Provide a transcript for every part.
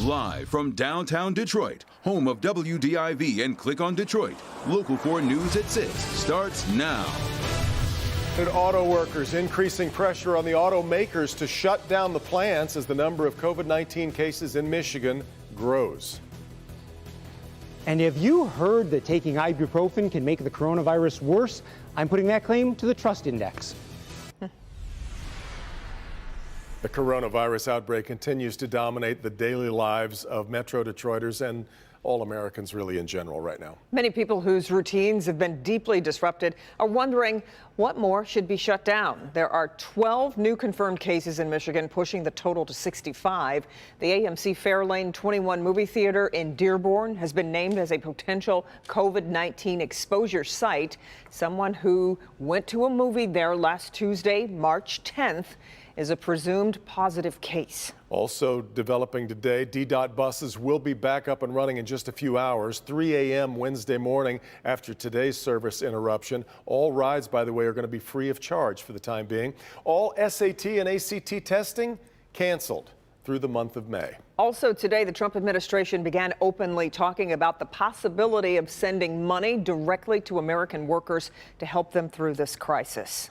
Live from downtown Detroit, home of WDIV and Click on Detroit, Local 4 News at 6 starts now. Auto workers increasing pressure on the automakers to shut down the plants as the number of COVID-19 cases in Michigan grows. And have you heard that taking ibuprofen can make the coronavirus worse? I'm putting that claim to the Trust Index. The coronavirus outbreak continues to dominate the daily lives of Metro Detroiters and all Americans really in general right now. Many people whose routines have been deeply disrupted are wondering what more should be shut down. There are 12 new confirmed cases in Michigan, pushing the total to 65. The AMC Fairlane 21 movie theater in Dearborn has been named as a potential COVID-19 exposure site. Someone who went to a movie there last Tuesday, March 10th, is a presumed positive case. Also developing today, DDOT buses will be back up and running in just a few hours, 3 a.m. Wednesday morning after today's service interruption. All rides, by the way, are going to be free of charge for the time being. All SAT and ACT testing canceled through the month of May. Also today, the Trump administration began openly talking about the possibility of sending money directly to American workers to help them through this crisis.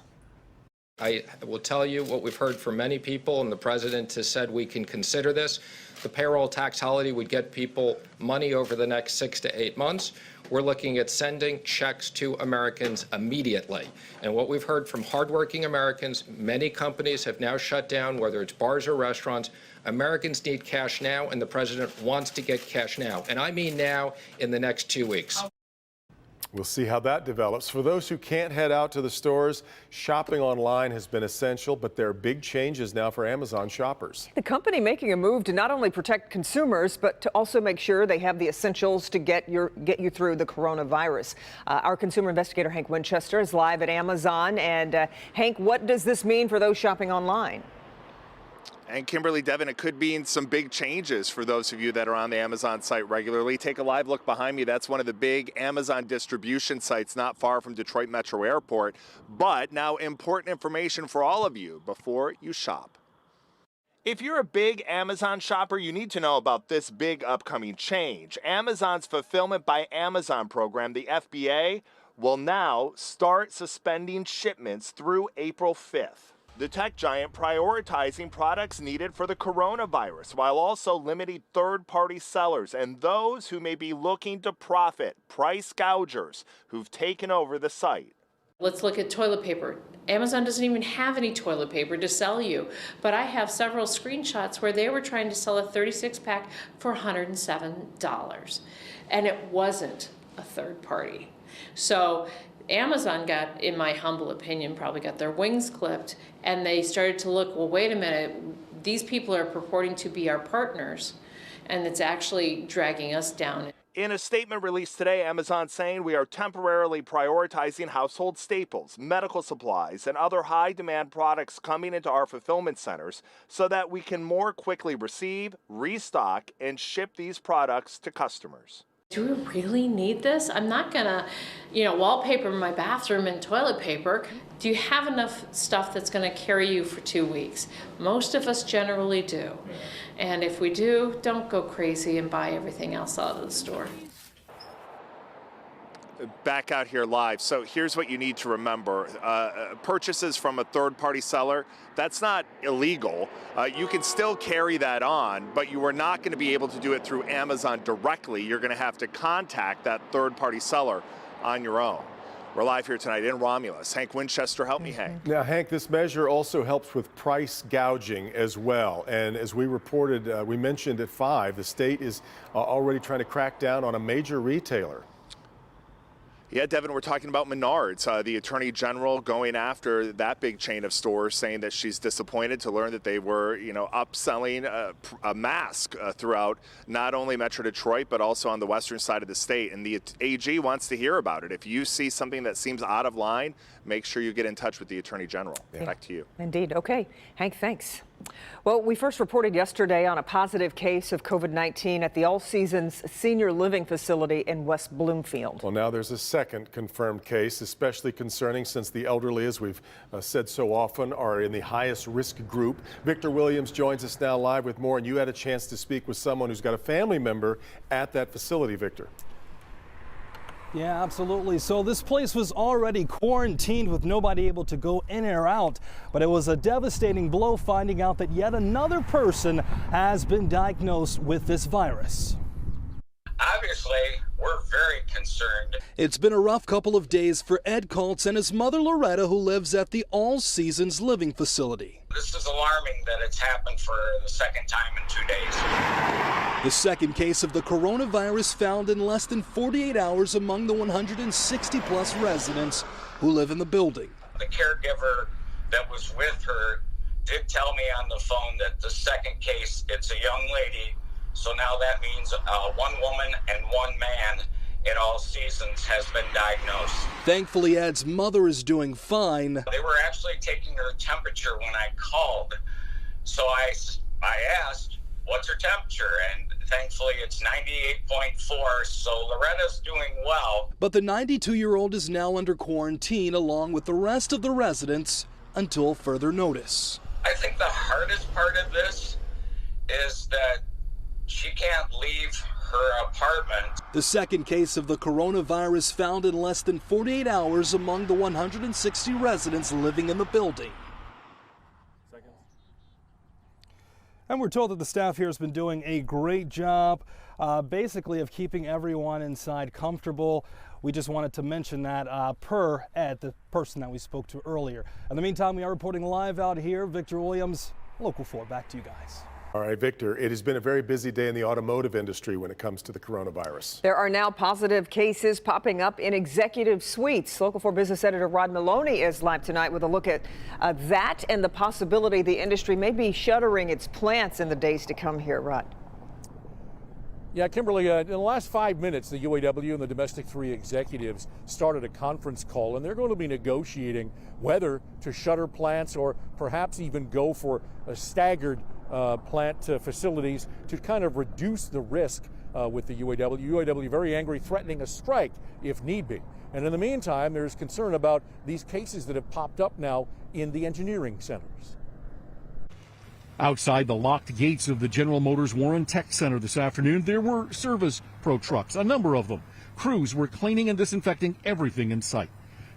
I will tell you what we've heard from many people, and the president has said we can consider this. The payroll tax holiday would get people money over the next 6 to 8 months. We're looking at sending checks to Americans immediately. And what we've heard from hardworking Americans, many companies have now shut down, whether it's bars or restaurants. Americans need cash now, and the president wants to get cash now. And I mean now, in the next 2 weeks. We'll see how that develops. For those who can't head out to the stores, shopping online has been essential, but there are big changes now for Amazon shoppers. The company making a move to not only protect consumers, but to also make sure they have the essentials to get you through the coronavirus. Our consumer investigator, Hank Winchester, is live at Amazon. And Hank, what does this mean for those shopping online? And Kimberly, Devin, it could mean some big changes for those of you that are on the Amazon site regularly. Take a live look behind me. That's one of the big Amazon distribution sites not far from Detroit Metro Airport. But now important information for all of you before you shop. If you're a big Amazon shopper, you need to know about this big upcoming change. Amazon's Fulfillment by Amazon program, the FBA, will now start suspending shipments through April 5th. The tech giant prioritizing products needed for the coronavirus while also limiting third-party sellers and those who may be looking to profit, price gougers who've taken over the site. Let's look at toilet paper. Amazon doesn't even have any toilet paper to sell you, but I have several screenshots where they were trying to sell a 36-pack for $107, and it wasn't a third party. So Amazon got, in my humble opinion, probably got their wings clipped, and they started to look, well, wait a minute, these people are purporting to be our partners, and it's actually dragging us down. In a statement released today, Amazon saying we are temporarily prioritizing household staples, medical supplies, and other high-demand products coming into our fulfillment centers so that we can more quickly receive, restock, and ship these products to customers. Do we really need this? I'm not gonna, wallpaper my bathroom in toilet paper. Do you have enough stuff that's gonna carry you for 2 weeks? Most of us generally do. And if we do, don't go crazy and buy everything else out of the store. Back out here live. So here's what you need to remember. Purchases from a third-party seller, that's not illegal. You can still carry that on, but you are not going to be able to do it through Amazon directly. You're going to have to contact that third-party seller on your own. We're live here tonight in Romulus. Hank Winchester, help me, Hank. Now, Hank, this measure also helps with price gouging as well. And as we reported, we mentioned at 5, the state is already trying to crack down on a major retailer. Yeah, Devin, we're talking about Menards. The Attorney General going after that big chain of stores, saying that she's disappointed to learn that they were, upselling a mask throughout not only Metro Detroit, but also on the western side of the state. And the AG wants to hear about it. If you see something that seems out of line, make sure you get in touch with the Attorney General. Yeah. Back to you. Indeed. Okay. Hank, thanks. Well, we first reported yesterday on a positive case of COVID-19 at the All Seasons Senior Living Facility in West Bloomfield. Well, now there's a second confirmed case, especially concerning since the elderly, as we've said so often, are in the highest risk group. Victor Williams joins us now live with more, and you had a chance to speak with someone who's got a family member at that facility, Victor. Yeah, absolutely. So this place was already quarantined with nobody able to go in or out, but it was a devastating blow finding out that yet another person has been diagnosed with this virus. Obviously, we're very concerned. It's been a rough couple of days for Ed Kaltz and his mother Loretta, who lives at the All Seasons Living Facility. This is alarming that it's happened for the second time in 2 days. The second case of the coronavirus found in less than 48 hours among the 160 plus residents who live in the building. The caregiver that was with her did tell me on the phone that the second case, it's a young lady. So now that means one woman and one man at All Seasons has been diagnosed. Thankfully, Ed's mother is doing fine. They were actually taking her temperature when I called. So I asked, what's her temperature? And thankfully it's 98.4, so Loretta's doing well. But the 92-year-old is now under quarantine along with the rest of the residents until further notice. I think the hardest part of this is that she can't leave her apartment. The second case of the coronavirus found in less than 48 hours among the 160 residents living in the building. And we're told that the staff here has been doing a great job, basically of keeping everyone inside comfortable. We just wanted to mention that per Ed, the person that we spoke to earlier. In the meantime, we are reporting live out here. Victor Williams, Local 4, back to you guys. All right, Victor, it has been a very busy day in the automotive industry when it comes to the coronavirus. There are now positive cases popping up in executive suites. Local 4 business editor Rod Maloney is live tonight with a look at that and the possibility the industry may be shuttering its plants in the days to come here. Rod. Yeah, Kimberly, in the last 5 minutes, the UAW and the Domestic 3 executives started a conference call, and they're going to be negotiating whether to shutter plants or perhaps even go for a staggered plant facilities to kind of reduce the risk with the UAW. UAW very angry, threatening a strike if need be. And in the meantime, there's concern about these cases that have popped up now in the engineering centers. Outside the locked gates of the General Motors Warren Tech Center this afternoon, there were Service Pro trucks, a number of them. Crews were cleaning and disinfecting everything in sight.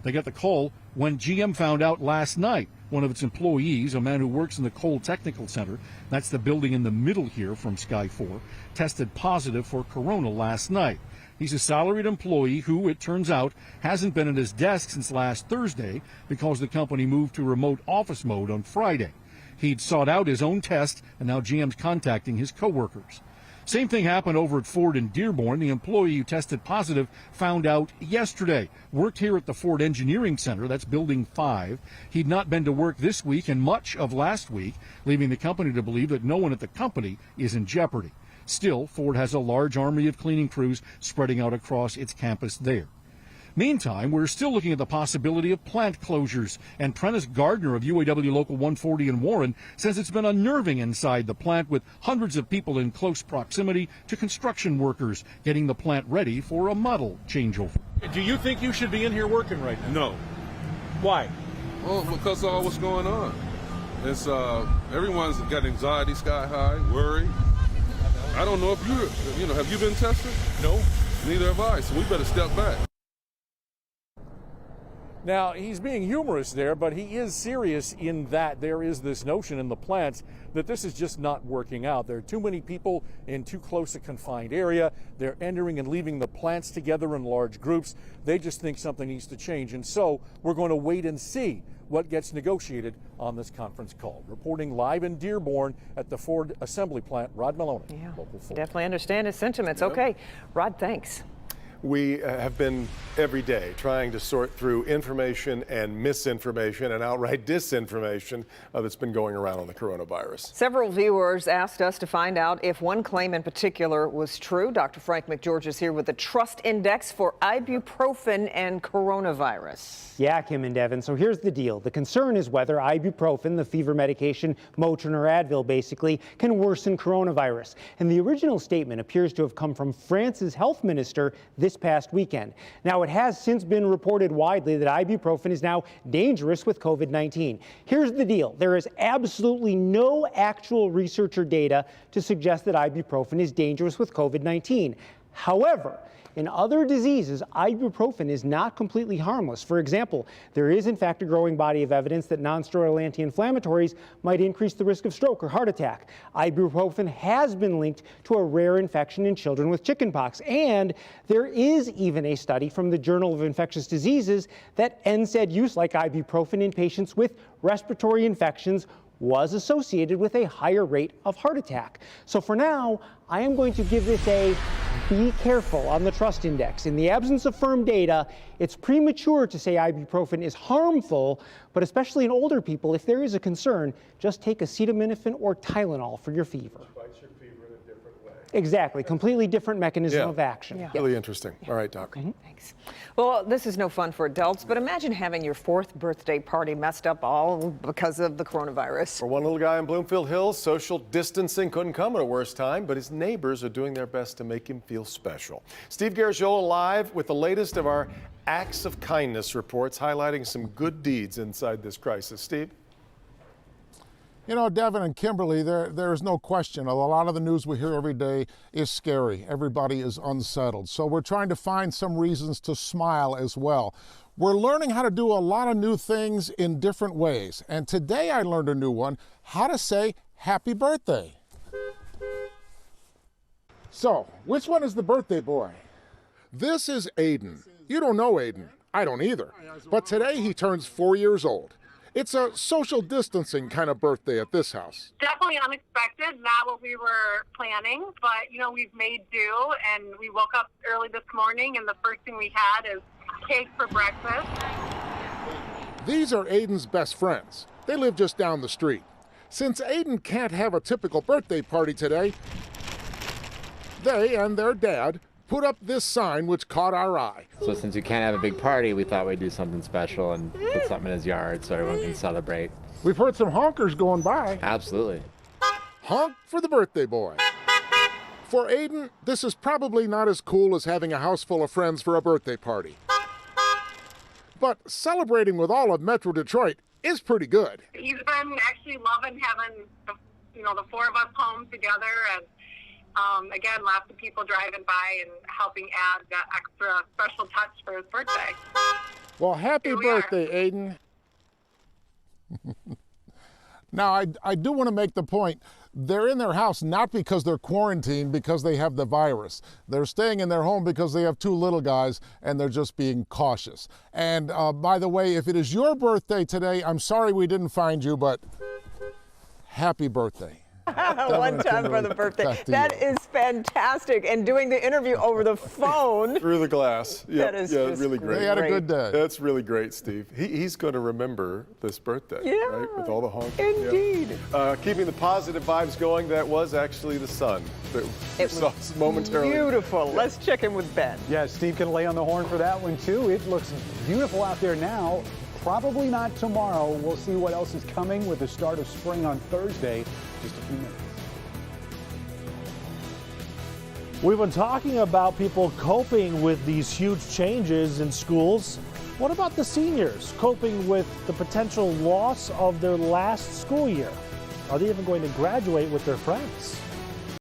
They got the call when GM found out last night one of its employees, a man who works in the Cole Technical Center, that's the building in the middle here from Sky 4, tested positive for corona last night. He's a salaried employee who, it turns out, hasn't been at his desk since last Thursday because the company moved to remote office mode on Friday. He'd sought out his own test, and now GM's contacting his coworkers. Same thing happened over at Ford in Dearborn. The employee who tested positive found out yesterday. Worked here at the Ford Engineering Center, that's Building 5. He'd not been to work this week and much of last week, leaving the company to believe that no one at the company is in jeopardy. Still, Ford has a large army of cleaning crews spreading out across its campus there. Meantime, we're still looking at the possibility of plant closures, and Prentice Gardner of UAW Local 140 in Warren says it's been unnerving inside the plant with hundreds of people in close proximity to construction workers getting the plant ready for a model changeover. Do you think you should be in here working right now? No. Why? Well, because of all what's going on. It's everyone's got anxiety sky high, worried. I don't know if have you been tested? No. Neither have I, so we better step back. Now, he's being humorous there, but he is serious in that there is this notion in the plants that this is just not working out. There are too many people in too close a confined area. They're entering and leaving the plants together in large groups. They just think something needs to change. And so we're going to wait and see what gets negotiated on this conference call. Reporting live in Dearborn at the Ford Assembly Plant, Rod Maloney, Local 4. Definitely understand his sentiments. Okay, Rod, thanks. We have been every day trying to sort through information and misinformation and outright disinformation that's been going around on the coronavirus. Several viewers asked us to find out if one claim in particular was true. Dr. Frank McGeorge is here with the Trust Index for ibuprofen and coronavirus. Yeah, Kim and Devin. So here's the deal. The concern is whether ibuprofen, the fever medication, Motrin or Advil basically, can worsen coronavirus. And the original statement appears to have come from France's health minister this past weekend. Now, it has since been reported widely that ibuprofen is now dangerous with COVID-19. Here's the deal. There is absolutely no actual research or data to suggest that ibuprofen is dangerous with COVID-19. However, in other diseases, ibuprofen is not completely harmless. For example, there is in fact a growing body of evidence that non-steroidal anti-inflammatories might increase the risk of stroke or heart attack. Ibuprofen has been linked to a rare infection in children with chickenpox, and there is even a study from the Journal of Infectious Diseases that NSAID use like ibuprofen in patients with respiratory infections was associated with a higher rate of heart attack. So for now, I am going to give this a be careful on the Trust Index. In the absence of firm data, it's premature to say ibuprofen is harmful, but especially in older people, if there is a concern, just take acetaminophen or Tylenol for your fever. Fights your fever in a different way. Exactly, completely different mechanism of action. Yeah. Really interesting. All right, Doc. Thanks. Well, this is no fun for adults, but imagine having your 4th birthday party messed up all because of the coronavirus. For one little guy in Bloomfield Hills, social distancing couldn't come at a worse time, but his neighbors are doing their best to make him feel special. Steve Garagiola live with the latest of our Acts of Kindness reports, highlighting some good deeds inside this crisis. Steve? You know, Devin and Kimberly, there is no question. A lot of the news we hear every day is scary. Everybody is unsettled. So we're trying to find some reasons to smile as well. We're learning how to do a lot of new things in different ways. And today I learned a new one, how to say happy birthday. So, which one is the birthday boy? This is Aiden. You don't know Aiden. I don't either. But today he turns 4 years old. It's a social distancing kind of birthday at this house. Definitely unexpected, not what we were planning, but you know, we've made do, and we woke up early this morning and the first thing we had is cake for breakfast. These are Aiden's best friends. They live just down the street. Since Aiden can't have a typical birthday party today, they and their dad put up this sign which caught our eye. So since we can't have a big party, we thought we'd do something special and put something in his yard so everyone can celebrate. We've heard some honkers going by. Absolutely. Honk for the birthday boy. For Aiden, this is probably not as cool as having a house full of friends for a birthday party. But celebrating with all of Metro Detroit is pretty good. He's been actually loving having the 4 of us home together, and again, lots of people driving by and helping add that extra special touch for his birthday. Well, happy birthday, Aiden. Now, I do want to make the point, they're in their house not because they're quarantined, because they have the virus. They're staying in their home because they have 2 little guys and they're just being cautious. And by the way, if it is your birthday today, I'm sorry we didn't find you, but happy birthday. One time for the birthday. That is fantastic. And doing the interview over the phone. Through the glass. Yep. That is just really great. They had a good day. That's really great, Steve. He's going to remember this birthday, right? With all the honking. Indeed. Yeah. Keeping the positive vibes going, that was actually the sun that we saw momentarily. Beautiful. Let's check in with Ben. Yeah, Steve can lay on the horn for that one, too. It looks beautiful out there now. Probably not tomorrow. We'll see what else is coming with the start of spring on Thursday. Just a few minutes. We've been talking about people coping with these huge changes in schools. What about the seniors coping with the potential loss of their last school year? Are they even going to graduate with their friends?